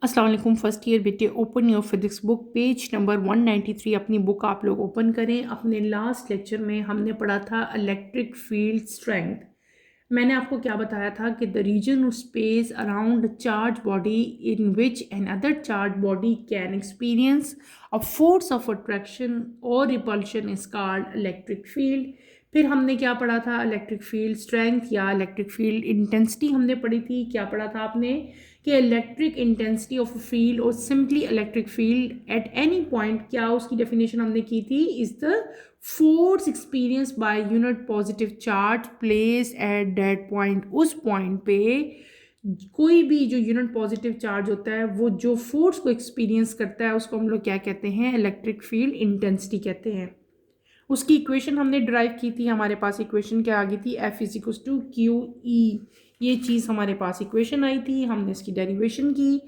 अस्सलाम वालेकुम first year बेटे। Open your physics book, page number 193। अपनी बुक आप लोग ओपन करें। अपने लास्ट लेक्चर में हमने पढ़ा था इलेक्ट्रिक फील्ड स्ट्रेंथ। मैंने आपको क्या बताया था कि the region of space around charge body in which another charge body can experience a force of attraction और repulsion is called electric field. फिर हमने क्या पढ़ा था? इलेक्ट्रिक फील्ड स्ट्रेंथ या इलेक्ट्रिक फील्ड इंटेंसिटी हमने पढ़ी थी। क्या पढ़ा था आपने? कि electric intensity of a field और simply electric field at any point, क्या उसकी डेफिनेशन हमने की थी? Is the force experience by unit positive charge place at that point. उस पॉइंट पे कोई भी जो यूनिट पॉजिटिव चार्ज होता है वो जो फोर्स को एक्सपीरियंस करता है उसको हम लोग क्या कहते हैं? इलेक्ट्रिक फील्ड इंटेंसिटी कहते हैं। उसकी इक्वेशन हमने ड्राइव की थी। हमारे पास इक्वेशन क्या आ गई थी? F is equal to Q E. ये चीज़ हमारे पास इक्वेशन आई थी, हमने इसकी डेरिवेशन की।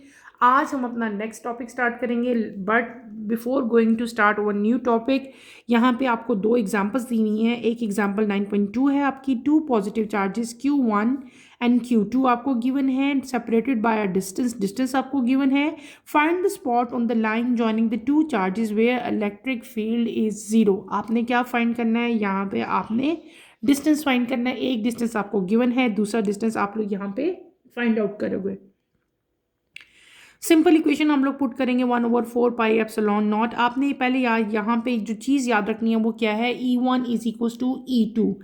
आज हम अपना नेक्स्ट टॉपिक स्टार्ट करेंगे, but before going to start over new topic, यहाँ पे आपको दो एग्जांपल्स दी हुई हैं। एक एग्जांपल 9.2 है आपकी, to positive charges Q1 and Q2 आपको गिवन है, separated by a distance. Distance आपको गिवन है। Find the spot on the line joining the two charges where electric field is zero. आपने क्या फाइंड करना है? यहाँ पे आपने डिस्टेंस फाइंड करना है। एक डिस्टेंस आपको गिवन है, दूसरा डिस्टेंस आप लोग यहाँ पे फाइंड आउट करोगे। सिंपल इक्वेशन हम लोग पुट करेंगे 1/4 पाई एप्सिलॉन नॉट। आपने पहले यहाँ पे जो चीज़ याद रखनी है वो क्या है? E1 is equal to E2।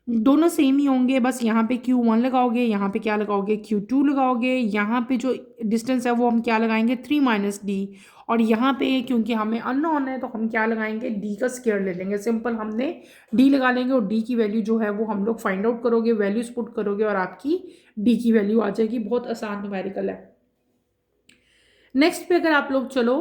दोनों सेम ही होंगे, बस यहाँ पे Q1 लगाओगे, यहाँ पे क्या लगाओगे? Q2 लगाओगे। यहाँ पे जो डिस्टेंस है वो हम क्या लगाएंगे? 3 - d। और यहाँ पे क्योंकि हमें अननोन है तो हम क्या लगाएंगे? d का स्क्वायर ले लेंगे। सिंपल हमने d लगा लेंगे और d की वैल्यू जो है वो हम लोग फाइंड आउट करोगे, वैल्यूज पुट करोगे और आपकी d की वैल्यू आ जाएगी। बहुत आसान न्यूमेरिकल है। नेक्स्ट पे अगर आप लोग चलो,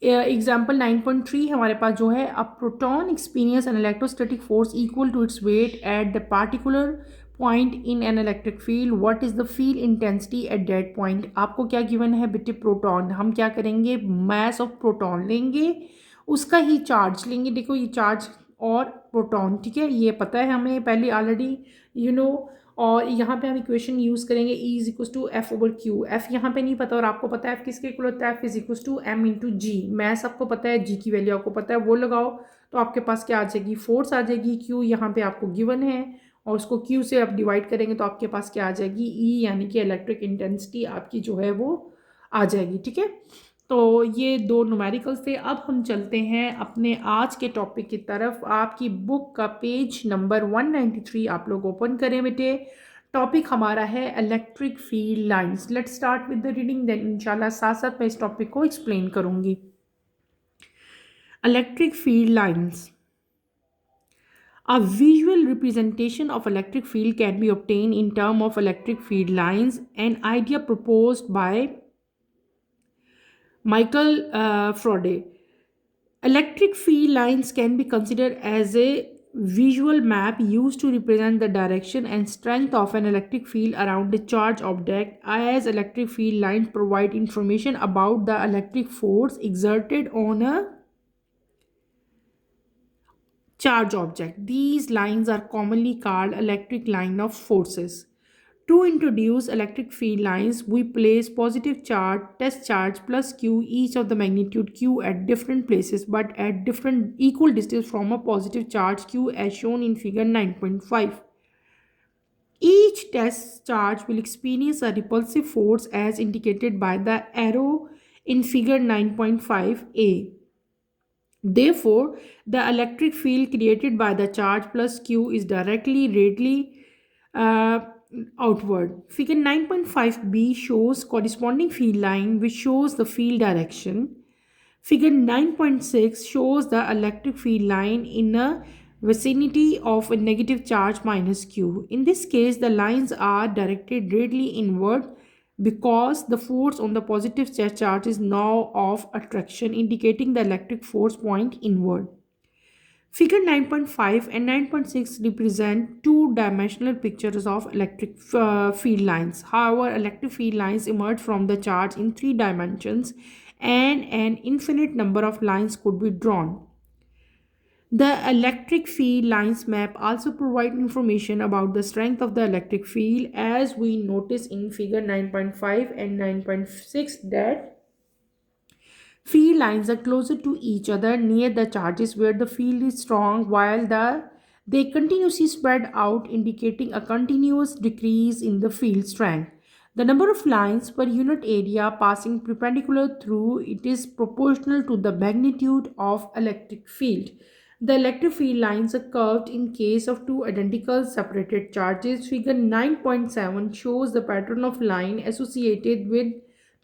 एग्जाम्पल 9.3 हमारे पास जो है, a proton experience an electrostatic force equal to its weight at the particular point in an electric field. What is the field intensity at that point? आपको क्या गिवन है बेटे? प्रोटॉन। हम क्या करेंगे? मैस ऑफ प्रोटॉन लेंगे, उसका ही charge लेंगे। देखो ये चार्ज और प्रोटॉन, ठीक है, ये पता है हमें पहले ऑलरेडी, यू नो। और यहाँ पे हम इक्वेशन यूज़ करेंगे E is equal to F over Q. F यहाँ पे नहीं पता और आपको पता है एफ किसके इक्वल होता है? F is equal to M into G. Math आपको पता है, जी की वैल्यू आपको पता है, वो लगाओ तो आपके पास क्या आ जाएगी? फोर्स आ जाएगी। क्यू यहाँ पे आपको गिवन है और उसको क्यू से आप डिवाइड करेंगे तो आपके पास क्या आ जाएगी? ई, यानी कि इलेक्ट्रिक इंटेंसिटी आपकी जो है वो आ जाएगी। ठीक है, तो ये दो न्यूमेरिकल्स थे। अब हम चलते हैं अपने आज के टॉपिक की तरफ। आपकी बुक का पेज नंबर 193 आप लोग ओपन करें बेटे। टॉपिक हमारा है electric field lines. Let's start with the reading, then इंशाल्लाह साथ साथ मैं इस टॉपिक को एक्सप्लेन करूंगी। Electric field lines. A visual representation of electric field can be obtained in terms of electric field lines, an idea proposed by Michael Faraday. Electric field lines can be considered as a visual map used to represent the direction and strength of an electric field around a charged object, as electric field lines provide information about the electric force exerted on a charged object. These lines are commonly called electric line of forces. To introduce electric field lines, we place positive charge, test charge plus q, each of the magnitude q at different places but at different equal distance from a positive charge q, as shown in figure 9.5. Each test charge will experience a repulsive force as indicated by the arrow in figure 9.5a. Therefore, the electric field created by the charge plus q is directly radially uh, outward. Figure 9.5b shows corresponding field line which shows the field direction. Figure 9.6 shows the electric field line in a vicinity of a negative charge minus q. In this case, the lines are directed radially inward because the force on the positive charge is now of attraction, indicating the electric force point inward. Figure 9.5 and 9.6 represent two-dimensional pictures of electric field lines. However, electric field lines emerge from the charge in 3 dimensions and an infinite number of lines could be drawn. The electric field lines map also provide information about the strength of the electric field, as we notice in figure 9.5 and 9.6 that Field lines are closer to each other near the charges where the field is strong, while they continuously spread out, indicating a continuous decrease in the field strength. The number of lines per unit area passing perpendicular through it is proportional to the magnitude of electric field. The electric field lines are curved in case of two identical separated charges. Figure 9.7 shows the pattern of line associated with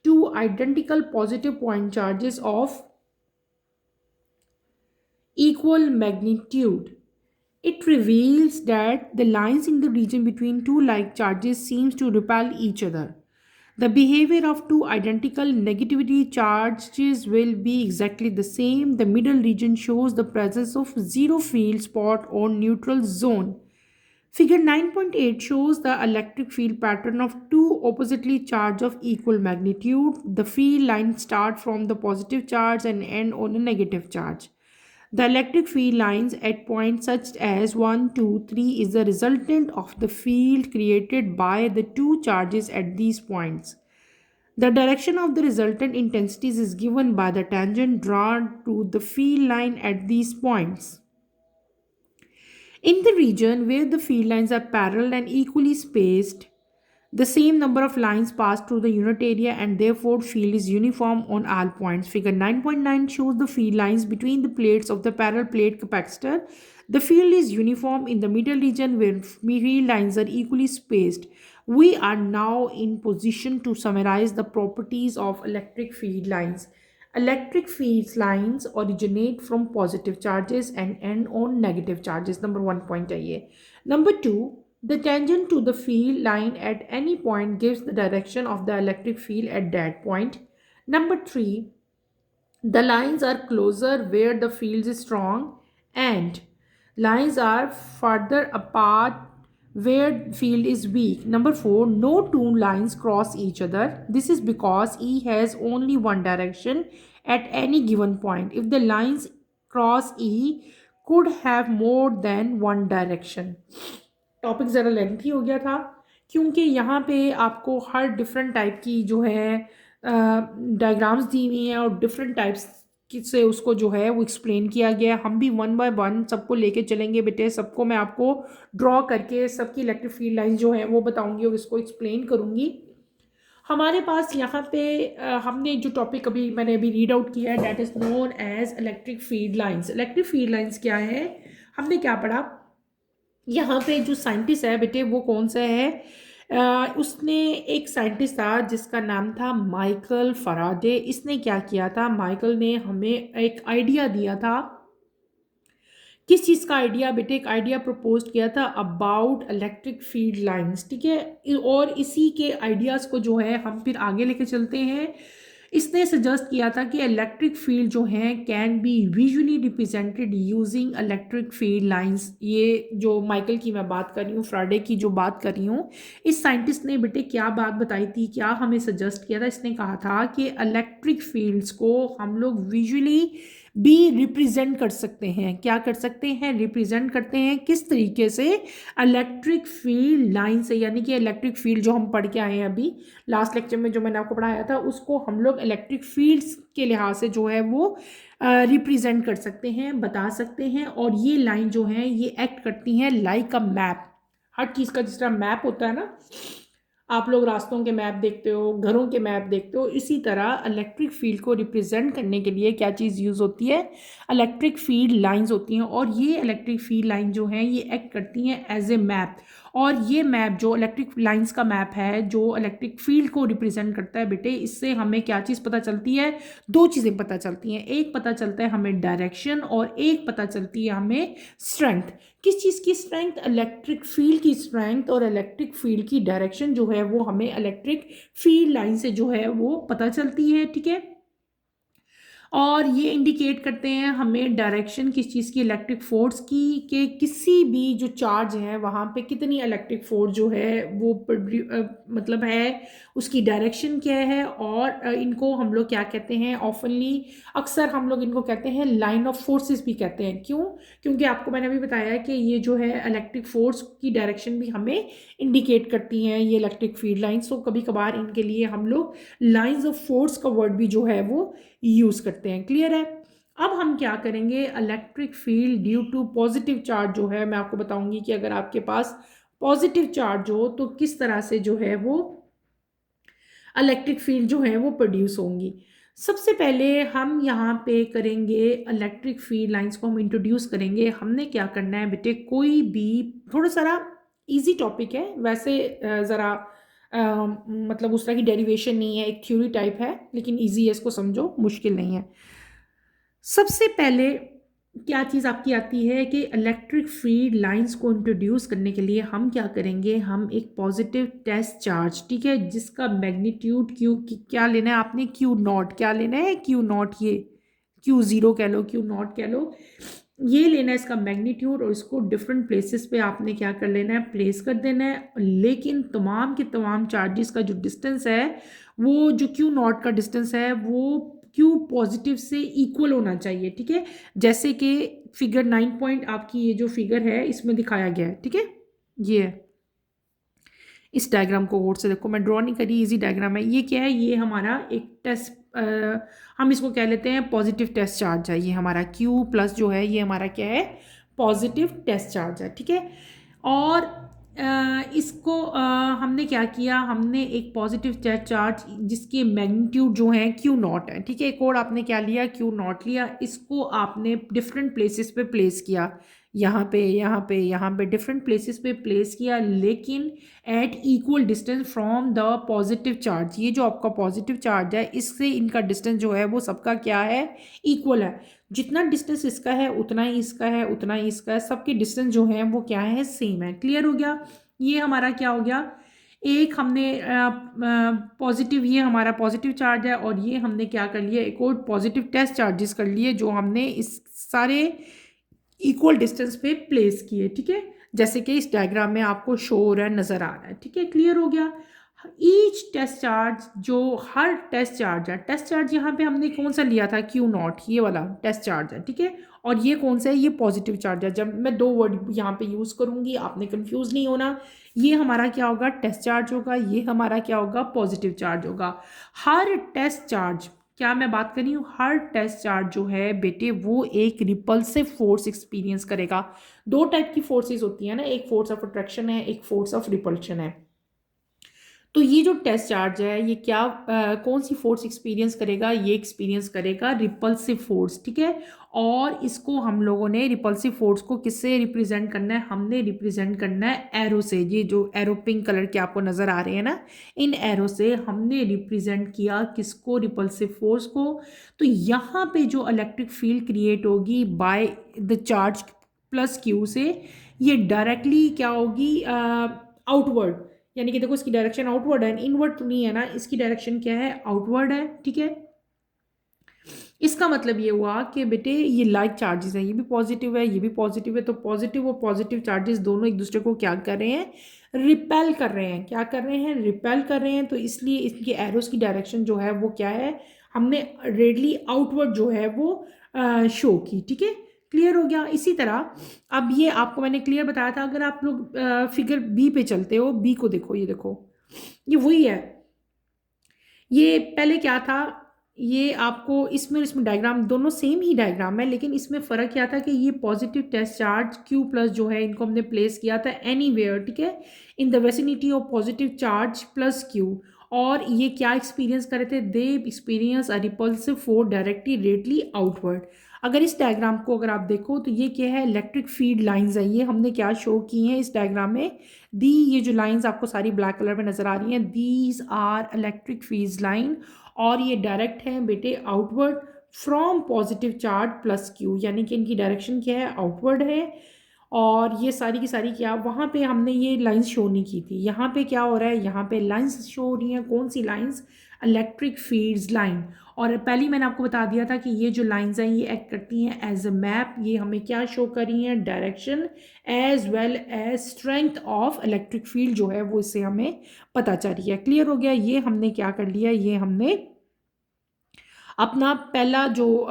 two identical positive point charges of equal magnitude. It reveals that the lines in the region between two like charges seems to repel each other. The behavior of two identical negativity charges will be exactly the same. The middle region shows the presence of zero field spot or neutral zone. Figure 9.8 shows the electric field pattern of two oppositely charged of equal magnitude. The field lines start from the positive charge and end on a negative charge. The electric field lines at points such as 1, 2, 3 is the resultant of the field created by the two charges at these points. The direction of the resultant intensities is given by the tangent drawn to the field line at these points. In the region where the field lines are parallel and equally spaced, the same number of lines pass through the unit area and therefore field is uniform on all points. Figure 9.9 shows the field lines between the plates of the parallel plate capacitor. The field is uniform in the middle region where field lines are equally spaced. We are now in position to summarize the properties of electric field lines. Electric field lines originate from positive charges and end on negative charges. Number 1 point है ये. Number 2, the tangent to the field line at any point gives the direction of the electric field at that point. Number 3, the lines are closer where the field is strong and lines are further apart where field is weak. Number 4, no two lines cross each other. This is because E has only one direction at any given point. If the lines cross E could have more than one direction. Topic ज़रा lengthy हो गया था क्योंकि यहाँ पे आपको हर different type की जो है डायग्राम्स दी हुई हैं और डिफरेंट टाइप्स से उसको जो है वो एक्सप्लेन किया गया है. हम भी 1 बाय 1 सबको लेके चलेंगे बेटे. सबको मैं आपको ड्रॉ करके सबकी इलेक्ट्रिक फील्ड लाइन जो है वो बताऊंगी और इसको एक्सप्लेन करूंगी. हमारे पास यहाँ पे हमने जो टॉपिक मैंने अभी रीड आउट किया है that is known as electric field lines. Electric field lines क्या है, हमने क्या पढ़ा. यहाँ पे जो साइंटिस्ट है बेटे वो कौन सा है, उसने एक साइंटिस्ट था जिसका नाम था माइकल फराडे. इसने क्या किया था, माइकल ने हमें एक आइडिया दिया था. किस चीज़ का आइडिया बेटे, एक आइडिया प्रपोज किया था अबाउट इलेक्ट्रिक फील्ड लाइंस. ठीक है, और इसी के आइडियाज़ को जो है हम फिर आगे लेके चलते हैं. इसने सजेस्ट किया था कि इलेक्ट्रिक फील्ड जो हैं can be visually represented using electric field lines. ये जो माइकल की मैं बात कर रही हूँ, फ्राडे की जो बात कर रही हूँ, इस साइंटिस्ट ने बेटे क्या बात बताई थी, क्या हमें सजेस्ट किया था. इसने कहा था कि इलेक्ट्रिक फील्ड्स को हम लोग विजुअली भी रिप्रेजेंट कर सकते हैं. क्या कर सकते हैं, रिप्रेजेंट करते हैं. किस तरीके से, इलेक्ट्रिक फील्ड लाइन से. यानी कि इलेक्ट्रिक फील्ड जो हम पढ़ के आए हैं अभी लास्ट लेक्चर में जो मैंने आपको पढ़ाया था उसको हम लोग इलेक्ट्रिक फील्ड्स के लिहाज से जो है वो रिप्रेजेंट कर सकते हैं, बता सकते हैं. और ये लाइन जो है ये एक्ट करती हैं लाइक अ मैप. हर चीज़ का जिस तरह मैप होता है ना, आप लोग रास्तों के मैप देखते हो, घरों के मैप देखते हो, इसी तरह इलेक्ट्रिक फील्ड को रिप्रेजेंट करने के लिए क्या चीज़ यूज़ होती है, इलेक्ट्रिक फील्ड लाइंस होती हैं. और ये इलेक्ट्रिक फील्ड लाइन जो हैं ये एक्ट करती हैं एज ए मैप. और ये मैप जो इलेक्ट्रिक लाइंस का मैप है जो इलेक्ट्रिक फील्ड को रिप्रेजेंट करता है बेटे, इससे हमें क्या चीज़ पता चलती है, दो चीज़ें पता चलती हैं. एक पता चलता है हमें डायरेक्शन और एक पता चलती है हमें स्ट्रेंथ. किस चीज़ की स्ट्रेंथ, इलेक्ट्रिक फील्ड की स्ट्रेंथ. और इलेक्ट्रिक फील्ड की डायरेक्शन जो है वो हमें इलेक्ट्रिक फील्ड लाइन से जो है वो पता चलती है. ठीक है, और ये इंडिकेट करते हैं हमें डायरेक्शन किस चीज़ की, इलेक्ट्रिक फोर्स की, कि किसी भी जो चार्ज है वहाँ पे कितनी इलेक्ट्रिक फोर्स जो है वो मतलब है, उसकी डायरेक्शन क्या है. और इनको हम लोग क्या कहते हैं, ऑफनली अक्सर हम लोग इनको कहते हैं लाइन ऑफ फोर्सेस भी कहते हैं. क्यों, क्योंकि आपको मैंने अभी बताया कि ये जो है इलेक्ट्रिक फोर्स की डायरेक्शन भी हमें इंडिकेट करती हैं ये इलेक्ट्रिक फील्ड लाइन्स. तो कभी कभार इनके लिए हम लोग लाइन्स ऑफ फोर्स का वर्ड भी जो है वो यूज़ करते सकते हैं। क्लियर है? अब हम क्या करेंगे, electric field due to positive charge जो है, मैं आपको बताऊंगी कि अगर आपके पास पॉजिटिव चार्ज हो तो किस तरह से जो है वो इलेक्ट्रिक फील्ड जो है वो प्रोड्यूस होंगी। सबसे पहले हम यहाँ पे करेंगे इलेक्ट्रिक फील्ड लाइंस को हम इंट्रोड्यूस करेंगे। हमने क्या करना है बेटे, कोई भी थोड़ा सारा इजी टॉपिक है वैसे, ज़रा मतलब उस तरह की डेरिवेशन नहीं है, एक थ्योरी टाइप है लेकिन इजी है, इसको समझो, मुश्किल नहीं है। सबसे पहले क्या चीज़ आपकी आती है कि इलेक्ट्रिक फील्ड लाइंस को इंट्रोड्यूस करने के लिए हम क्या करेंगे, हम एक पॉजिटिव टेस्ट चार्ज, ठीक है, जिसका मैग्नीट्यूड क्यू क्या लेना है आपने, क्यू नॉट, क्या लेना है, क्यू नॉट, ये क्यू ज़ीरो कह लो, क्यू नॉट कह लो, ये लेना है इसका मैग्नीट्यूड, और इसको डिफरेंट प्लेसेस पे आपने क्या कर लेना है, प्लेस कर देना है। लेकिन तमाम के तमाम चार्जेस का जो डिस्टेंस है, वो जो क्यू नॉट का डिस्टेंस है वो क्यू पॉजिटिव से इक्वल होना चाहिए, ठीक है। जैसे कि फिगर 9 पॉइंट आपकी ये जो फिगर है इसमें दिखाया गया है, ठीक है, ये है। इस डायग्राम को गौर से देखो, मैं ड्रॉ नहीं करी, इजी डायग्राम है। ये क्या है, ये हमारा एक टेस्ट, हम इसको कह लेते हैं पॉजिटिव टेस्ट चार्ज है। ये हमारा Q प्लस जो है ये हमारा क्या है, पॉजिटिव टेस्ट चार्ज है, ठीक है। और इसको हमने क्या किया, हमने एक पॉजिटिव टेस्ट चार्ज जिसके मैग्नीट्यूड जो है Q नॉट है, ठीक है, एक और आपने क्या लिया, Q नॉट लिया, इसको आपने डिफरेंट प्लेसेस पे प्लेस किया, यहाँ पे यहाँ पे यहाँ पे डिफरेंट प्लेसेस पे प्लेस किया, लेकिन at equal distance from the positive charge. ये जो आपका पॉजिटिव चार्ज है इससे इनका डिस्टेंस जो है वो सबका क्या है, इक्वल है। जितना डिस्टेंस इसका है उतना ही इसका है, उतना ही इसका है, सबके डिस्टेंस जो है वो क्या है, सेम है। क्लियर हो गया? ये हमारा क्या हो गया, एक हमने पॉजिटिव, ये हमारा पॉजिटिव चार्ज है, और ये हमने क्या कर लिया, एक और पॉजिटिव टेस्ट चार्जेस कर लिए जो हमने इस सारे इक्वल डिस्टेंस पे प्लेस किए, ठीक है, जैसे कि इस डायग्राम में आपको शो हो रहा है, नजर आ रहा है, ठीक है। क्लियर हो गया? ईच टेस्ट चार्ज, जो हर टेस्ट चार्ज है, टेस्ट चार्ज यहाँ पे हमने कौन सा लिया था, क्यू नॉट, ये वाला टेस्ट चार्ज है, ठीक है। और ये कौन सा है, ये पॉजिटिव चार्ज है। जब मैं दो वर्ड यहाँ पे यूज करूंगी आपने कंफ्यूज नहीं होना, ये हमारा क्या होगा, टेस्ट चार्ज होगा, ये हमारा क्या होगा, पॉजिटिव चार्ज होगा। हर टेस्ट चार्ज, क्या मैं बात कर रही हूँ, हर टेस्ट चार्ज जो है बेटे वो एक रिपल्सिव फोर्स एक्सपीरियंस करेगा। दो टाइप की फोर्सेस होती है ना, एक फोर्स ऑफ अट्रैक्शन है, एक फोर्स ऑफ रिपल्शन है। तो ये जो टेस्ट चार्ज है ये क्या कौन सी फोर्स एक्सपीरियंस करेगा, ये एक्सपीरियंस करेगा रिपल्सिव फोर्स, ठीक है। और इसको हम लोगों ने रिपल्सिव फोर्स को किससे रिप्रेजेंट करना है, हमने रिप्रेजेंट करना है एरो से। ये जो एरो पिंक कलर के आपको नजर आ रहे हैं ना, इन एरो से हमने रिप्रेजेंट किया किसको, रिपल्सिव फोर्स को। तो यहाँ पे जो इलेक्ट्रिक फील्ड क्रिएट होगी by the charge plus Q से, ये डायरेक्टली क्या होगी, आउटवर्ड, यानी कि देखो इसकी डायरेक्शन आउटवर्ड है, इनवर्ड तो नहीं है ना, इसकी डायरेक्शन क्या है, आउटवर्ड है, ठीक है। इसका मतलब ये हुआ कि बेटे ये लाइक चार्जेस हैं, ये भी पॉजिटिव है, ये भी पॉजिटिव है, तो पॉजिटिव और पॉजिटिव चार्जेस दोनों एक दूसरे को क्या कर रहे हैं, रिपेल कर रहे हैं। क्या कर रहे हैं, रिपेल कर रहे हैं। तो इसलिए इसकी एरोस की डायरेक्शन जो है वो क्या है, हमने रेडली आउटवर्ड जो है वो शो की, ठीक है। क्लियर हो गया? इसी तरह अब ये आपको मैंने क्लियर बताया था, अगर आप लोग फिगर बी पे चलते हो, बी को देखो, ये देखो, ये वही है। ये पहले क्या था, ये आपको इसमें और इसमें डायग्राम दोनों सेम ही डायग्राम है, लेकिन इसमें फ़र्क क्या था कि ये positive test charge Q plus जो है इनको हमने प्लेस किया था एनीवेयर, ठीक है, in the vicinity of positive charge plus Q। और ये क्या एक्सपीरियंस कर रहे थे, they experience a repulsive force directly radially outward. अगर इस डायग्राम को अगर आप देखो तो ये क्या है, इलेक्ट्रिक फील्ड लाइंस है, ये हमने क्या शो की हैं इस डायग्राम में, दी, ये जो लाइंस आपको सारी ब्लैक कलर में नजर आ रही हैं, these are electric field line, और ये डायरेक्ट है बेटे outward from positive charge plus Q, यानी कि इनकी डायरेक्शन क्या है, आउटवर्ड है। और ये सारी की सारी क्या, वहाँ पे हमने ये लाइंस शो नहीं की थी, यहाँ पे क्या हो रहा है, यहाँ पे लाइंस शो हो रही हैं। कौन सी लाइंस, इलेक्ट्रिक फील्ड्स लाइन। और पहले मैंने आपको बता दिया था कि ये जो लाइंस हैं ये एक्ट करती हैं एज अ मैप, ये हमें क्या शो कर रही हैं, direction as well as strength of electric field जो है वो इससे हमें पता चल रही है। क्लियर हो गया? ये हमने क्या कर लिया, ये हमने अपना पहला जो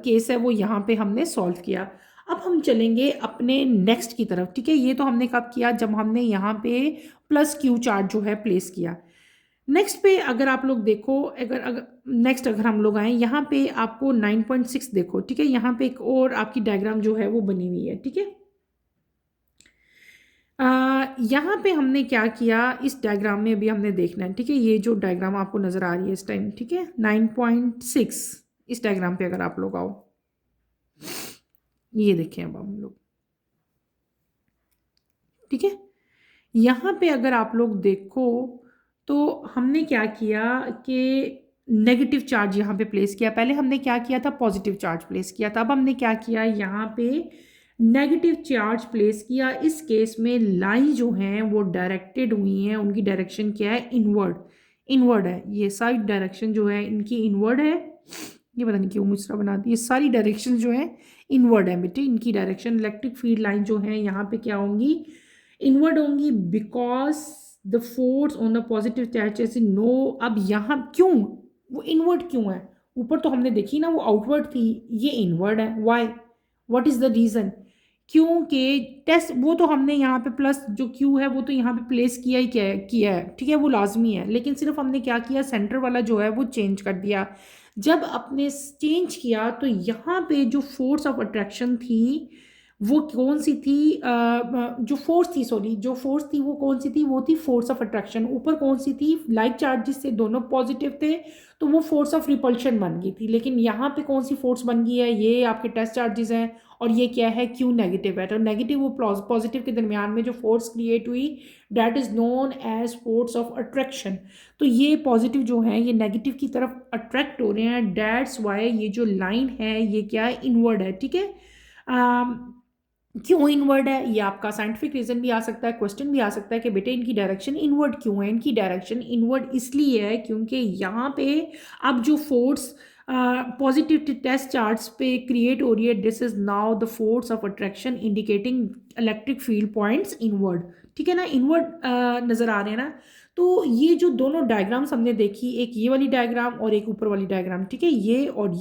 केस है वो यहाँ पे हमने सॉल्व किया। अब हम चलेंगे अपने नेक्स्ट की तरफ, ठीक है। ये तो हमने कब किया, जब हमने यहाँ पे प्लस क्यू चार्ज जो है प्लेस किया। नेक्स्ट पे अगर आप लोग देखो, अगर नेक्स्ट अगर हम लोग आए यहाँ पे आपको 9.6 देखो, ठीक है। यहाँ पे एक और आपकी डायग्राम जो है वो बनी हुई है, ठीक है। यहाँ पे हमने क्या किया, इस डायग्राम में अभी हमने देखना है, ठीक है। ये जो डायग्राम आपको नज़र आ रही है इस टाइम, ठीक है, 9.6, इस डायग्राम पे अगर आप लोग आओ, ये देखें अब हम लोग, ठीक है। यहाँ पे अगर आप लोग देखो तो हमने क्या किया कि नेगेटिव चार्ज यहाँ पे प्लेस किया। पहले हमने क्या किया था, पॉजिटिव चार्ज प्लेस किया था। अब हमने क्या किया, यहाँ पे नेगेटिव चार्ज प्लेस किया। इस केस में लाइन जो हैं वो डायरेक्टेड हुई हैं, उनकी डायरेक्शन क्या है, इनवर्ड, इनवर्ड है। ये सारी डायरेक्शन जो है इनकी इनवर्ड है। ये पता नहीं क्यों मुझ तरह बना दी, ये सारी डायरेक्शन जो है इनवर्ड है बेटे, इनकी डायरेक्शन। इलेक्ट्रिक फील्ड लाइन जो है यहाँ पे क्या होंगी, इनवर्ड होंगी, because the force on the positive charge is no. अब यहाँ क्यों वो इनवर्ड क्यों है, ऊपर तो हमने देखी ना वो आउटवर्ड थी, ये इनवर्ड है। Why, what is the reason, क्योंकि टेस्ट वो तो हमने यहाँ पे प्लस जो क्यू है वो तो यहाँ पे प्लेस किया ही किया है, ठीक है, वो लाजमी है। लेकिन सिर्फ हमने क्या किया, सेंटर वाला जो है वो चेंज कर दिया। जब आपने चेंज किया तो यहाँ पे जो फोर्स ऑफ अट्रैक्शन थी वो कौन सी थी, जो फोर्स थी, सॉरी, जो फोर्स थी वो कौन सी थी, वो थी फोर्स ऑफ अट्रैक्शन। ऊपर कौन सी थी, लाइक चार्जेस से दोनों पॉजिटिव थे तो वो फोर्स ऑफ रिपल्शन बन गई थी। लेकिन यहाँ पे कौन सी फोर्स बन गई है, ये आपके टेस्ट चार्जेस हैं और ये क्या है, क्यू नेगेटिव है। तो नेगेटिव वो पॉजिटिव के दरमियान में जो फोर्स क्रिएट हुई that is known as force of attraction. तो ये पॉजिटिव जो है ये नेगेटिव की तरफ अट्रैक्ट हो रहे हैं, डैट्स वाई ये जो लाइन है ये क्या है, इनवर्ड है, ठीक है। क्यों इनवर्ड है, ये आपका साइंटिफिक रीजन भी आ सकता है, क्वेश्चन भी आ सकता है कि बेटे इनकी डायरेक्शन इनवर्ड क्यों है। इनकी डायरेक्शन इनवर्ड इसलिए है क्योंकि यहाँ पे अब जो फोर्स पॉजिटिव टेस्ट चार्ज पे क्रिएट हो रही है, this is now the force of attraction indicating electric field points inward, ठीक है ना, इनवर्ड नजर आ रहे हैं ना। तो ये जो दोनों डायग्राम्स हमने देखी, एक ये वाली डायग्राम और एक ऊपर वाली डायग्राम, ठीक है, ये और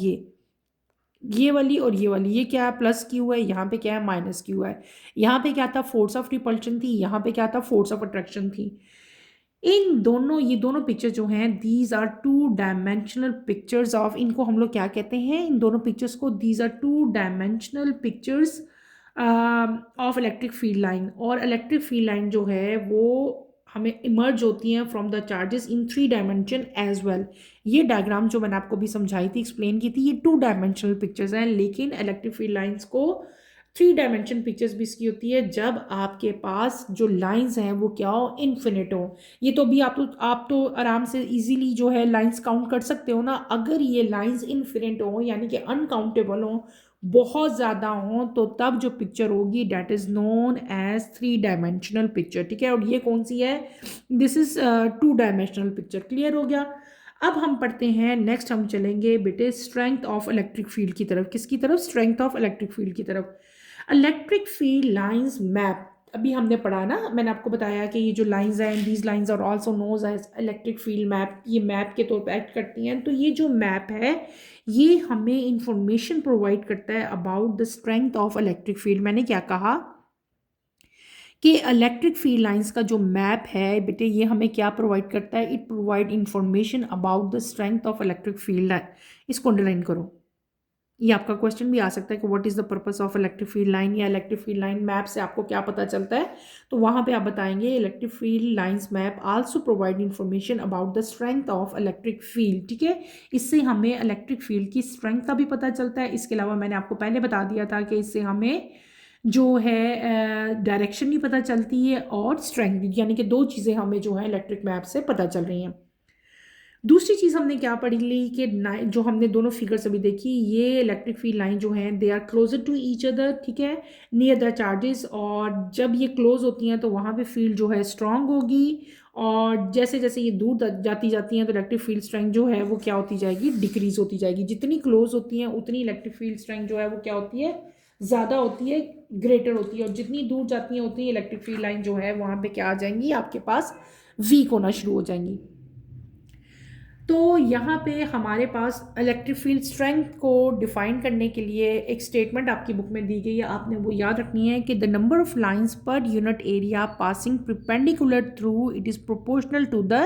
ये वाली और ये वाली, ये क्या है, प्लस क्यू है, यहाँ पे क्या है, माइनस क्यू है। यहाँ पे क्या था, फोर्स ऑफ रिपल्शन थी, यहाँ पे क्या था, फोर्स ऑफ अट्रैक्शन थी। इन दोनों, ये दोनों पिक्चर जो हैं, these are two dimensional pictures of, इनको हम लोग क्या कहते हैं, इन दोनों पिक्चर्स को, these are two dimensional pictures of electric field line. और इलेक्ट्रिक फील्ड लाइन जो है वो हमें इमर्ज होती हैं from the charges in 3 dimension as well. ये डायग्राम जो मैंने आपको भी समझाई थी, एक्सप्लेन की थी, ये 2 डायमेंशनल पिक्चर्स हैं। लेकिन इलेक्ट्रिक फील्ड लाइंस को 3 डायमेंशन पिक्चर्स भी इसकी होती है जब आपके पास जो लाइंस हैं वो क्या हो, इन्फिनिट हो। ये तो भी आप तो आराम से इजीली जो है लाइंस काउंट कर सकते हो ना। अगर ये लाइंस इन्फिनिट हो यानी कि अनकाउंटेबल हो, बहुत ज़्यादा हो, तो तब जो पिक्चर होगी that is known as 3 dimensional picture, ठीक है। और ये कौन सी है, this is 2 dimensional picture. Clear हो गया। अब हम पढ़ते हैं, नेक्स्ट हम चलेंगे बेटे स्ट्रेंथ ऑफ इलेक्ट्रिक फील्ड की तरफ। किसकी तरफ, स्ट्रेंथ ऑफ इलेक्ट्रिक फील्ड की तरफ। इलेक्ट्रिक फील्ड लाइंस मैप, अभी हमने पढ़ा ना, मैंने आपको बताया कि ये जो लाइंस हैं, these lines are also known as electric field map, ये मैप के तौर पे एक्ट करती हैं। तो ये जो मैप है ये हमें इंफॉर्मेशन प्रोवाइड करता है about the strength of electric field. मैंने क्या कहा कि इलेक्ट्रिक फील्ड लाइंस का जो मैप है बेटे ये हमें क्या प्रोवाइड करता है, it provide information about the strength of electric field. इसको अंडरलाइन करो, ये आपका क्वेश्चन भी आ सकता है कि what is the purpose of electric field line, या इलेक्ट्रिक फील्ड लाइन मैप से आपको क्या पता चलता है। तो वहाँ पे आप बताएंगे electric field lines map also provide information about the strength of electric field, ठीक है। इससे हमें इलेक्ट्रिक फील्ड की स्ट्रेंथ का भी पता चलता है। इसके अलावा मैंने आपको पहले बता दिया था कि इससे हमें जो है डायरेक्शन भी पता चलती है और स्ट्रेंथ, यानी कि 2 चीज़ें हमें जो है इलेक्ट्रिक मैप से पता चल रही हैं। दूसरी चीज़ हमने क्या पढ़ी ली कि जो हमने दोनों फिगर्स अभी देखी, ये इलेक्ट्रिक फील्ड लाइन जो हैं they are closer to each other, ठीक है, नियर द चार्जेस। और जब ये क्लोज होती हैं तो वहाँ पे फील्ड जो है स्ट्रांग होगी, और जैसे जैसे ये दूर जाती हैं तो इलेक्ट्रिक फील्ड स्ट्रेंथ जो है वो क्या होती जाएगी, डिक्रीज होती जाएगी। जितनी क्लोज होती हैं उतनी इलेक्ट्रिक फील्ड स्ट्रेंथ जो है वो क्या होती है, ज़्यादा होती है, ग्रेटर होती है। और जितनी दूर जाती हैं उतनी इलेक्ट्रिक फील्ड लाइन जो है वहाँ पे क्या आ जाएंगी, आपके पास वीक होना शुरू हो जाएंगी। तो यहाँ पे हमारे पास इलेक्ट्रिक फील्ड स्ट्रेंथ को डिफाइन करने के लिए एक स्टेटमेंट आपकी बुक में दी गई है, आपने वो याद रखनी है कि the number of lines per unit area passing perpendicular through it is proportional to the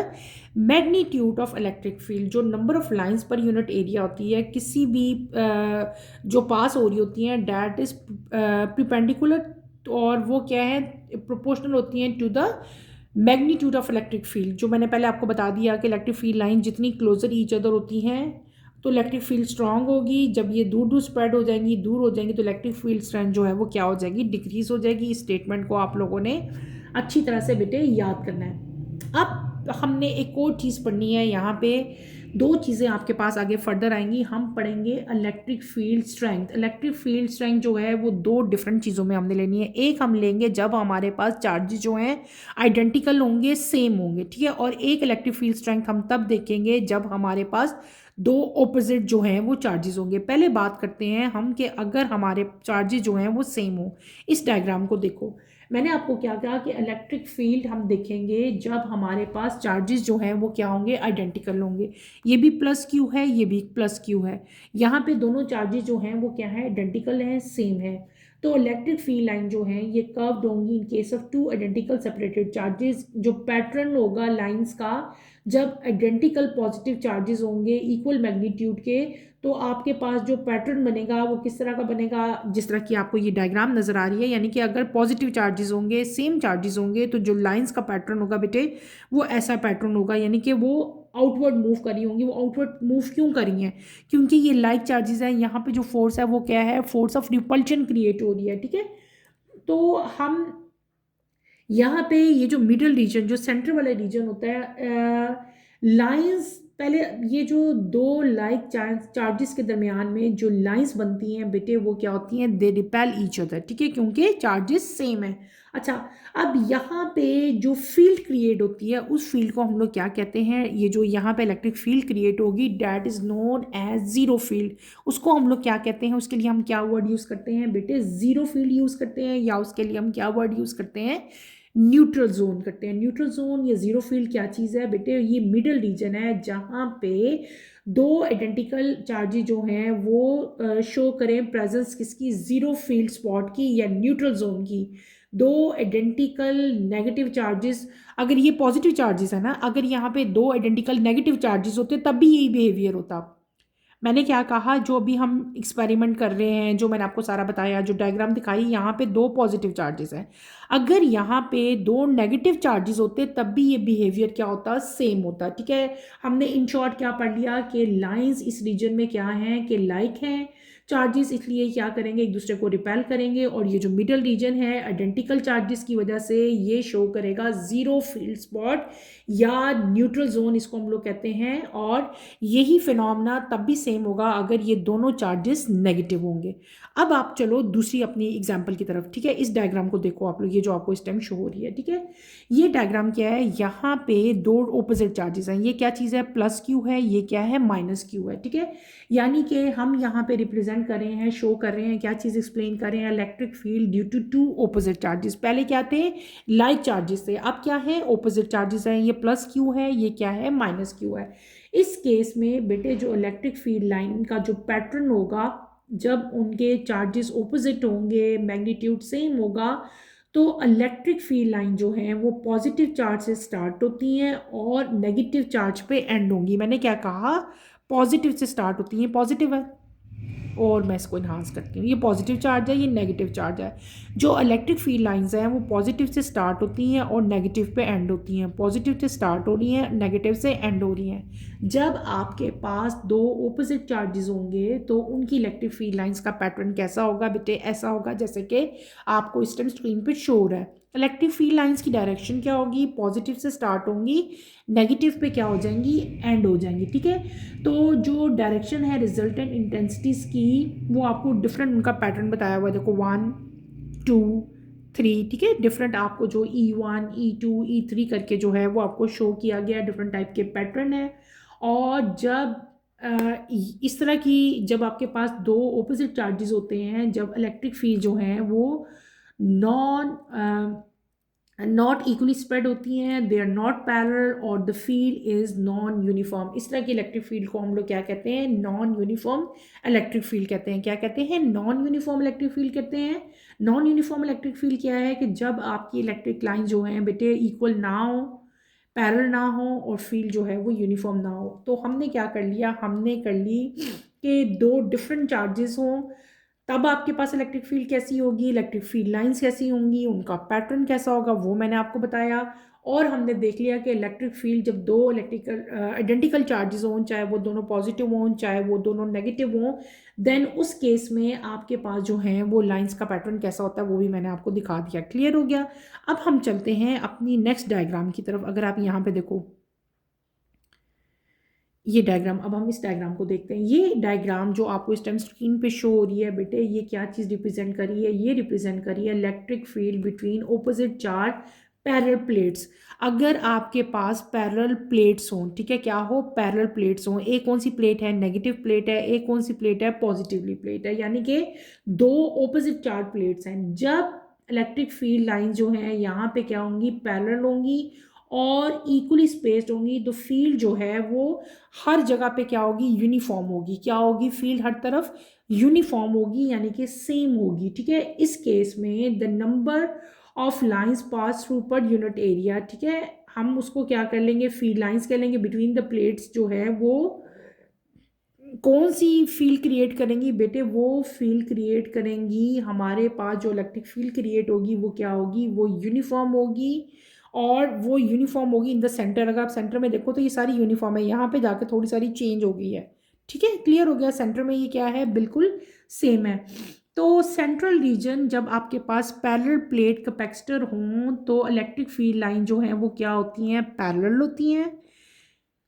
magnitude of electric field. जो number of lines per unit area होती है किसी भी जो पास हो रही होती हैं डैट इज़ परपेंडिकुलर, और वो क्या है प्रोपोर्शनल होती हैं to the magnitude of electric field. जो मैंने पहले आपको बता दिया कि इलेक्ट्रिक फील्ड लाइन जितनी क्लोजर ईच अदर होती हैं तो इलेक्ट्रिक फील्ड स्ट्रांग होगी, जब ये दूर दूर स्प्रेड हो जाएंगी, दूर हो जाएंगी, तो इलेक्ट्रिक फील्ड स्ट्रेंथ जो है वो क्या हो जाएगी, डिक्रीज हो जाएगी। इस स्टेटमेंट को आप लोगों ने अच्छी तरह से बेटे याद करना है। अब हमने एक और चीज़ पढ़नी है, यहाँ पे दो चीज़ें आपके पास आगे फर्दर आएंगी। हम पढ़ेंगे electric field strength. Electric field strength जो है वो दो डिफरेंट चीज़ों में हमने लेनी है। एक हम लेंगे जब हमारे पास चार्जेस जो हैं आइडेंटिकल होंगे, सेम होंगे, ठीक है, और एक इलेक्ट्रिक फील्ड स्ट्रेंथ हम तब देखेंगे जब हमारे पास दो ऑपोजिट जो हैं वो चार्जेस होंगे। पहले बात करते हैं हम कि अगर हमारे चार्जेस जो हैं वो सेम हो। इस डायग्राम को देखो, मैंने आपको क्या कहा कि इलेक्ट्रिक फील्ड हम देखेंगे जब हमारे पास चार्जेस जो हैं वो क्या होंगे, आइडेंटिकल होंगे। ये भी प्लस क्यू है, ये भी प्लस क्यू है, यहाँ पे दोनों चार्जेस जो हैं वो क्या है, आइडेंटिकल हैं, सेम है। तो इलेक्ट्रिक फील्ड लाइन जो है ये कर्व्ड होंगी in case of two identical separated charges. जो पैटर्न होगा लाइंस का, जब आइडेंटिकल पॉजिटिव चार्जेस होंगे इक्वल मैग्नीट्यूड के, तो आपके पास जो पैटर्न बनेगा वो किस तरह का बनेगा, जिस तरह की आपको ये डायग्राम नज़र आ रही है। यानी कि अगर पॉजिटिव चार्जेस होंगे, सेम चार्जेस होंगे, तो जो लाइंस का पैटर्न होगा बेटे वो ऐसा पैटर्न होगा, यानी कि वो आउटवर्ड मूव करी होंगी। वो आउटवर्ड मूव क्यों करी हैं, क्योंकि ये लाइक चार्जेस हैं। यहाँ पे जो फोर्स है वो क्या है, फोर्स ऑफ रिपल्शन क्रिएट हो रही है, ठीक है। तो हम यहाँ पे ये जो मिडल रीजन, जो सेंटर वाला रीजन होता है, लाइंस, पहले ये जो दो लाइक चार्जेस के दरमियान में जो लाइंस बनती हैं बेटे वो क्या होती हैं, दे रिपेल ईच अदर, ठीक है, क्योंकि चार्जेस सेम है। अच्छा, अब यहाँ पे जो फील्ड क्रिएट होती है उस फील्ड को हम लोग क्या कहते हैं, ये जो यहाँ पे इलेक्ट्रिक फील्ड क्रिएट होगी that is known as zero field. उसको हम लोग क्या कहते हैं, उसके लिए हम क्या वर्ड यूज़ करते हैं बेटे, जीरो फील्ड यूज़ करते हैं, या उसके लिए हम क्या वर्ड यूज़ करते हैं, न्यूट्रल जोन करते हैं। न्यूट्रल जोन या जीरो फील्ड क्या चीज़ है बेटे, ये मिडल रीजन है जहाँ पे दो आइडेंटिकल चार्जेस जो हैं वो शो करें प्रेजेंस किसकी, जीरो फील्ड स्पॉट की या न्यूट्रल जोन की। दो आइडेंटिकल नेगेटिव चार्जेस, अगर ये पॉजिटिव चार्जेस है ना, अगर यहाँ पे दो आइडेंटिकल नेगेटिव चार्जेस होते तब भी यही बिहेवियर होता। मैंने क्या कहा, जो अभी हम एक्सपेरिमेंट कर रहे हैं, जो मैंने आपको सारा बताया, जो डायग्राम दिखाई, यहाँ पे दो पॉजिटिव चार्जेस हैं, अगर यहाँ पे दो नेगेटिव चार्जेस होते तब भी ये बिहेवियर क्या होता, सेम होता, ठीक है। हमने इन शॉर्ट क्या पढ़ लिया कि लाइंस इस रीजन में क्या हैं कि लाइक हैं चार्जेस, इसलिए क्या करेंगे, एक दूसरे को रिपेल करेंगे, और ये जो मिडल रीजन है आइडेंटिकल चार्जेस की वजह से ये शो करेगा जीरो फील्ड स्पॉट या न्यूट्रल जोन, इसको हम लोग कहते हैं। और यही फिनोमेना तब भी सेम होगा अगर ये दोनों चार्जेस नेगेटिव होंगे। अब आप चलो दूसरी अपनी एग्जांपल की तरफ, ठीक है। इस डायग्राम को देखो आप लोग, ये जो आपको इस टाइम शो हो रही है, ठीक है। ये डायग्राम क्या है, यहाँ पे दो ऑपोजिट चार्जेस हैं, ये क्या चीज़ है, प्लस क्यू है, ये क्या है, माइनस क्यू है, ठीक है। यानी कि हम यहाँ पे रिप्रेजेंट कर रहे हैं, शो कर रहे हैं, क्या चीज़ एक्सप्लेन कर रहे हैं, electric field due to two opposite charges. पहले क्या थे, लाइक चार्जेस थे, अब क्या है, ऑपोजिट चार्जेस हैं, ये प्लस क्यू है, ये क्या है, माइनस क्यू है। इस केस में बेटे जो इलेक्ट्रिक फील्ड लाइन का जो पैटर्न होगा, जब उनके चार्जेस ऑपोजिट होंगे, मैग्नीट्यूड सेम होगा, तो इलेक्ट्रिक फील्ड लाइन जो है वो पॉजिटिव चार्ज से स्टार्ट होती हैं और नेगेटिव चार्ज पे एंड होंगी। मैंने क्या कहा, पॉजिटिव से स्टार्ट होती हैं, पॉजिटिव है, और मैं इसको इन्हांस करती हूँ, ये पॉजिटिव चार्ज है, ये नेगेटिव चार्ज है। जो इलेक्ट्रिक फील्ड लाइंस हैं वो पॉजिटिव से स्टार्ट होती हैं और नेगेटिव पे एंड होती हैं, पॉजिटिव से स्टार्ट हो रही हैं, नेगेटिव से एंड हो रही हैं। जब आपके पास दो ऑपोजिट चार्जेस होंगे तो उनकी इलेक्ट्रिक फील्ड लाइंस का पैटर्न कैसा होगा बेटे, ऐसा होगा जैसे कि आपको इस टाइम स्क्रीन पर शो हो रहा है। इलेक्ट्रिक फील्ड लाइंस की डायरेक्शन क्या होगी, पॉजिटिव से स्टार्ट होंगी, नेगेटिव पे क्या हो जाएंगी, एंड हो जाएंगी, ठीक है। तो जो डायरेक्शन है रिजल्टेंट इंटेंसिटीज़ की, वो आपको डिफरेंट उनका पैटर्न बताया हुआ है, देखो 1 2 3, ठीक है। डिफरेंट आपको जो E1 E2 E3 करके जो है वो आपको शो किया गया, डिफरेंट टाइप के पैटर्न है। और जब इस तरह की, जब आपके पास दो ऑपोजिट चार्जेस होते हैं, जब इलेक्ट्रिक फील्ड जो है वो नॉन नॉट इक्वली स्प्रेड होती हैं, दे आर नॉट पैरेलल, और the field is non uniform. इस तरह की इलेक्ट्रिक फील्ड को हम लोग क्या कहते हैं? नॉन यूनिफॉर्म इलेक्ट्रिक फील्ड कहते हैं। क्या कहते हैं? नॉन यूनिफॉर्म इलेक्ट्रिक फील्ड कहते हैं। नॉन यूनिफॉर्म इलेक्ट्रिक फील्ड क्या है? कि जब आपकी इलेक्ट्रिक लाइन जो है बेटे इक्वल ना हो, पैरेलल ना हो, और फील्ड जो है वो यूनिफॉर्म ना हो। तो हमने क्या कर लिया? हमने कर ली कि दो डिफरेंट चार्जेस हों, तब आपके पास इलेक्ट्रिक फील्ड कैसी होगी, इलेक्ट्रिक फील्ड लाइंस कैसी होंगी, उनका पैटर्न कैसा होगा, वो मैंने आपको बताया। और हमने देख लिया कि इलेक्ट्रिक फील्ड जब दो इलेक्ट्रिकल आइडेंटिकल चार्जेस हों, चाहे वो दोनों पॉजिटिव हों चाहे वो दोनों नेगेटिव हों, देन उस केस में आपके पास जो है वो लाइंस का पैटर्न कैसा होता है वो भी मैंने आपको दिखा दिया। क्लियर हो गया? अब हम चलते हैं अपनी नेक्स्ट डायग्राम की तरफ। अगर आप यहाँ पे देखो ये डायग्राम, अब हम इस डायग्राम को देखते हैं। ये डायग्राम जो आपको इस टाइम स्क्रीन पे शो हो रही है बेटे, ये क्या चीज़ रिप्रेजेंट कर रही है? ये रिप्रेजेंट कर रही है electric field between opposite charge parallel plates. अगर आपके पास पैरेलल प्लेट्स हों, ठीक है, क्या हो? पैरेलल प्लेट्स हों। एक कौन सी प्लेट है? नेगेटिव प्लेट है। एक कौन सी प्लेट है? पॉजिटिवली प्लेट है। यानी कि दो ऑपोजिट चार्ज प्लेट्स हैं। जब इलेक्ट्रिक फील्ड लाइन जो है यहाँ पे क्या होंगी? पैरेलल होंगी और इक्वली स्पेस्ड होंगी, तो फील्ड जो है वो हर जगह पे क्या होगी? यूनिफॉर्म होगी। क्या होगी? फील्ड हर तरफ यूनिफॉर्म होगी, यानी कि सेम होगी। ठीक है, इस केस में the number of lines pass through पर यूनिट एरिया, ठीक है, हम उसको क्या कर लेंगे? फील्ड लाइंस कर लेंगे बिटवीन द प्लेट्स जो है वो कौन सी फील्ड क्रिएट करेंगी बेटे? वो फील्ड क्रिएट करेंगी, हमारे पास जो इलेक्ट्रिक फील्ड क्रिएट होगी वो क्या होगी? वो यूनिफॉर्म होगी, और वो यूनिफॉर्म होगी इन द सेंटर। अगर आप सेंटर में देखो तो ये सारी यूनिफॉर्म है, यहाँ पे जाके थोड़ी सारी चेंज हो गई है। ठीक है, क्लियर हो गया? सेंटर में ये क्या है? बिल्कुल सेम है। तो सेंट्रल रीजन जब आपके पास पैरेलल प्लेट कैपेसिटर हों तो इलेक्ट्रिक फील्ड लाइन जो है वो क्या होती हैं? पैरेलल होती हैं।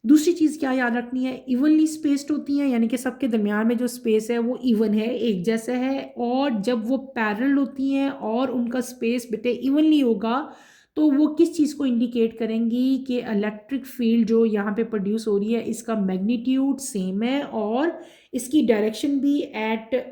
दूसरी चीज़ क्या याद रखनी है? इवनली स्पेस्ड होती हैं, यानी कि सबके दरमियान में जो स्पेस है वो इवन है, एक जैसा है। और जब वो पैरेलल होती हैं और उनका स्पेस बेटे इवनली होगा, तो वो किस चीज़ को इंडिकेट करेंगी? कि इलेक्ट्रिक फील्ड जो यहाँ पे प्रोड्यूस हो रही है इसका मैग्नीट्यूड सेम है, और इसकी डायरेक्शन भी एट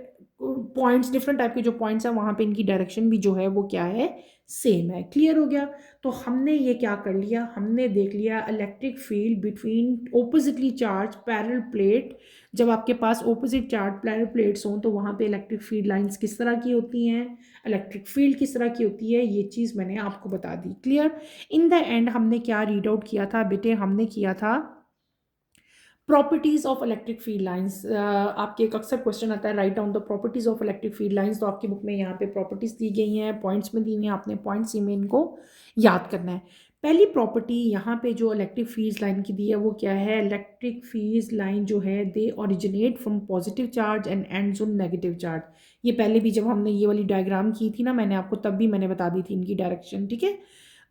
पॉइंट्स, डिफरेंट टाइप के जो पॉइंट्स हैं वहाँ पे इनकी डायरेक्शन भी जो है वो क्या है? सेम है। क्लियर हो गया? तो हमने ये क्या कर लिया? हमने देख लिया electric field between oppositely charge parallel plate. जब आपके पास ऑपोजिट चार्ज पैरेलल प्लेट्स हों तो वहाँ पे इलेक्ट्रिक फील्ड लाइंस किस तरह की होती हैं, इलेक्ट्रिक फील्ड किस तरह की होती है, ये चीज़ मैंने आपको बता दी। क्लियर? इन द एंड हमने क्या रीड आउट किया था बेटे? हमने किया था properties of electric field lines. आपके एक अक्सर क्वेश्चन आता है write down the properties of electric field lines. तो आपकी बुक में यहाँ पे प्रॉपर्टीज दी गई हैं, पॉइंट्स में दी हुई हैं, आपने पॉइंट्स में इनको याद करना है। पहली प्रॉपर्टी यहाँ पे जो इलेक्ट्रिक फील्ड लाइन की दी है वो क्या है? इलेक्ट्रिक फील्ड लाइन जो है they originate from positive charge and ends on negative charge. ये पहले भी जब हमने ये वाली डायग्राम की थी ना मैंने आपको, तब भी मैंने बता दी थी इनकी डायरेक्शन। ठीक है,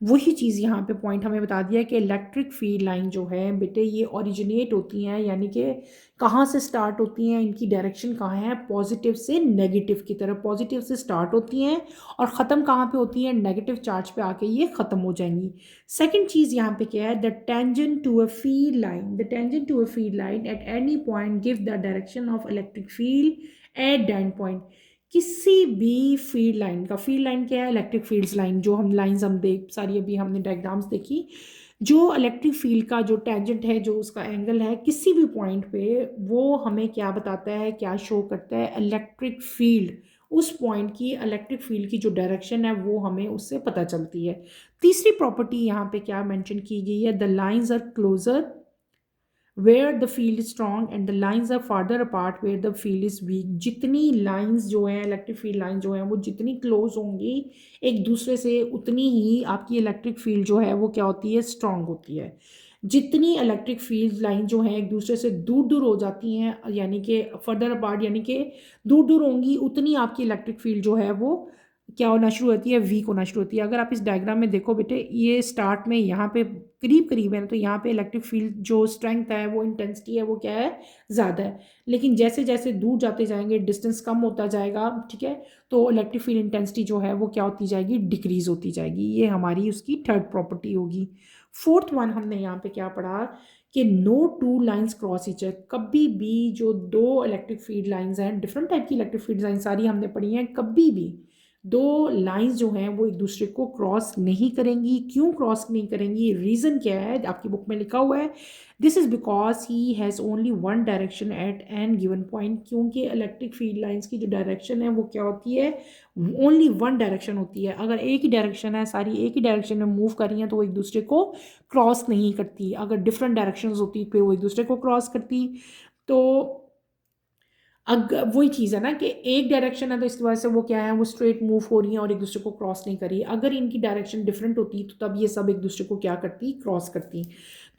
वही चीज़ यहाँ पे पॉइंट हमें बता दिया कि इलेक्ट्रिक फील्ड लाइन जो है बेटे ये ओरिजिनेट होती हैं, यानी कि कहाँ से स्टार्ट होती हैं, इनकी डायरेक्शन कहाँ है? पॉजिटिव से नेगेटिव की तरफ। पॉजिटिव से स्टार्ट होती हैं और ख़त्म कहाँ पे होती हैं? नेगेटिव चार्ज पे आके ये ख़त्म हो जाएंगी। सेकंड चीज़ यहाँ पे क्या है? The tangent to a field line, the tangent to a field line at any point give the direction of electric field at that point. किसी भी फील्ड लाइन का, फील्ड लाइन क्या है? इलेक्ट्रिक फील्ड्स लाइन, जो हम lines हम देख सारी अभी हमने डायग्राम्स देखी, जो इलेक्ट्रिक फील्ड का जो टेंजेंट है, जो उसका एंगल है किसी भी पॉइंट पे, वो हमें क्या बताता है, क्या शो करता है? इलेक्ट्रिक फील्ड, उस पॉइंट की इलेक्ट्रिक फील्ड की जो डायरेक्शन है वो हमें उससे पता चलती है। तीसरी प्रॉपर्टी यहाँ पे क्या मेंशन की गई है? The lines are closer where the field is strong and the lines are farther apart where the field is weak। जितनी lines जो हैं, इलेक्ट्रिक फील्ड लाइन जो हैं, वो जितनी क्लोज होंगी एक दूसरे से उतनी ही आपकी इलेक्ट्रिक फील्ड जो है वो क्या होती है? स्ट्रांग होती है। जितनी इलेक्ट्रिक फील्ड लाइन जो है एक दूसरे से दूर दूर हो जाती हैं, यानी कि फर्दर अपार्ट, यानी कि दूर दूर होंगी, उतनी आपकी इलेक्ट्रिक फील्ड जो है वो क्या होना शुरू होती है? वीक होना शुरू होती है। अगर आप इस डायग्राम में देखो बेटे, ये स्टार्ट में यहाँ पे करीब करीब है ना, तो यहाँ पे इलेक्ट्रिक फील्ड जो स्ट्रेंथ है, वो इंटेंसिटी है, वो क्या है? ज़्यादा है। लेकिन जैसे जैसे दूर जाते जाएंगे, डिस्टेंस कम होता जाएगा, ठीक है, तो इलेक्ट्रिक फील्ड इंटेंसिटी जो है वो क्या होती जाएगी? डिक्रीज होती जाएगी। ये हमारी उसकी थर्ड प्रॉपर्टी होगी। फोर्थ वन हमने यहाँ पे क्या पढ़ा? कि no two lines cross each other. कभी भी जो दो इलेक्ट्रिक फील्ड लाइंस हैं, डिफरेंट टाइप की इलेक्ट्रिक फील्ड लाइन सारी हमने पढ़ी हैं, कभी भी दो लाइंस जो हैं वो एक दूसरे को क्रॉस नहीं करेंगी। क्यों क्रॉस नहीं करेंगी, रीज़न क्या है, आपकी बुक में लिखा हुआ है, this is because he has only one direction at an given point. क्योंकि इलेक्ट्रिक फील्ड लाइंस की जो डायरेक्शन है वो क्या होती है, ओनली वन डायरेक्शन होती है। अगर एक ही डायरेक्शन है, सारी एक ही डायरेक्शन में मूव कर रही हैं तो वो एक दूसरे को क्रॉस नहीं करती। अगर डिफरेंट डायरेक्शंस होती तो वो एक दूसरे को क्रॉस करती। तो अगर वही चीज़ है ना कि एक डायरेक्शन है तो इसकी वजह से वो क्या है, वो स्ट्रेट मूव हो रही है और एक दूसरे को क्रॉस नहीं कर रही। अगर इनकी डायरेक्शन डिफरेंट होती तो तब ये सब एक दूसरे को क्या करती, क्रॉस करती।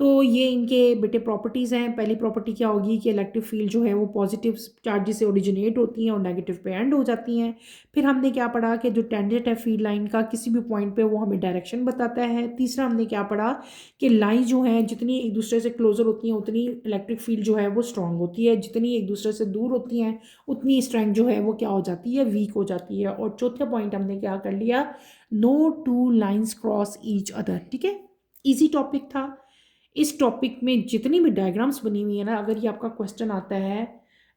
तो ये इनके बेटे प्रॉपर्टीज़ हैं। पहली प्रॉपर्टी क्या होगी कि इलेक्ट्रिक फील्ड जो है वो पॉजिटिव चार्जेस से ओरिजिनेट होती हैं और नेगेटिव पे एंड हो जाती हैं। फिर हमने क्या पढ़ा कि जो टेंजेंट है फील्ड लाइन का किसी भी पॉइंट पे वो हमें डायरेक्शन बताता है। तीसरा हमने क्या पढ़ा कि लाइन जो है जितनी एक दूसरे से क्लोजर होती हैं उतनी इलेक्ट्रिक फील्ड जो है वो स्ट्रांग होती है, जितनी एक दूसरे से दूर होती हैं उतनी स्ट्रेंथ जो है वो क्या हो जाती है, वीक हो जाती है। और चौथा पॉइंट हमने क्या कर लिया, no two lines cross each other. ठीक है, इजी टॉपिक था। इस टॉपिक में जितनी भी डायग्राम्स बनी हुई है ना, अगर ये आपका क्वेश्चन आता है,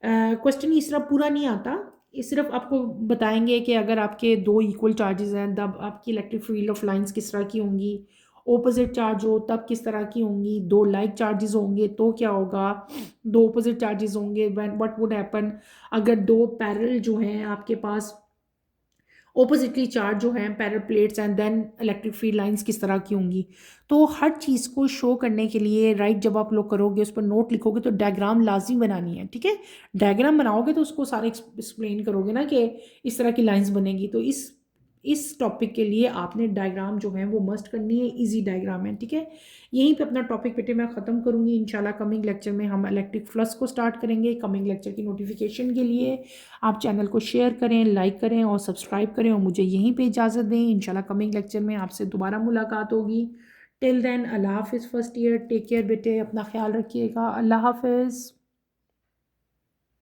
क्वेश्चन इस तरह पूरा नहीं आता, ये सिर्फ आपको बताएंगे कि अगर आपके दो इक्वल चार्जेस हैं तब आपकी इलेक्ट्रिक फील्ड ऑफ लाइंस किस तरह की होंगी, ऑपोजिट चार्ज हो तब किस तरह की होंगी, दो लाइक चार्जेस होंगे तो क्या होगा, दो ऑपोजिट चार्जेस होंगे व्हाट वुड हैपन, अगर दो पैरेलल जो हैं आपके पास ओपोजिटली चार्ज जो हैं parallel plates and then electric field lines किस तरह की होंगी। तो हर चीज़ को शो करने के लिए राइट जब आप लोग करोगे उस पर नोट लिखोगे तो डायग्राम लाजमी बनानी है। ठीक है, डायग्राम बनाओगे तो उसको सारे एक्सप्लेन करोगे ना कि इस तरह की लाइंस बनेगी। तो इस टॉपिक के लिए आपने डायग्राम जो है वो मस्ट करनी है, इजी डायग्राम है। ठीक है, यहीं पे अपना टॉपिक बेटे मैं ख़त्म करूँगी। इंशाल्लाह कमिंग लेक्चर में हम इलेक्ट्रिक फ्लक्स को स्टार्ट करेंगे। कमिंग लेक्चर की नोटिफिकेशन के लिए आप चैनल को शेयर करें, लाइक करें और सब्सक्राइब करें और मुझे यहीं पे इजाज़त दें। इंशाल्लाह कमिंग लेक्चर में आपसे दोबारा मुलाकात होगी। टिल देन अल्लाह हाफिज़ फर्स्ट ईयर, टेक केयर बेटे, अपना ख्याल रखिएगा। अल्लाह हाफिज़।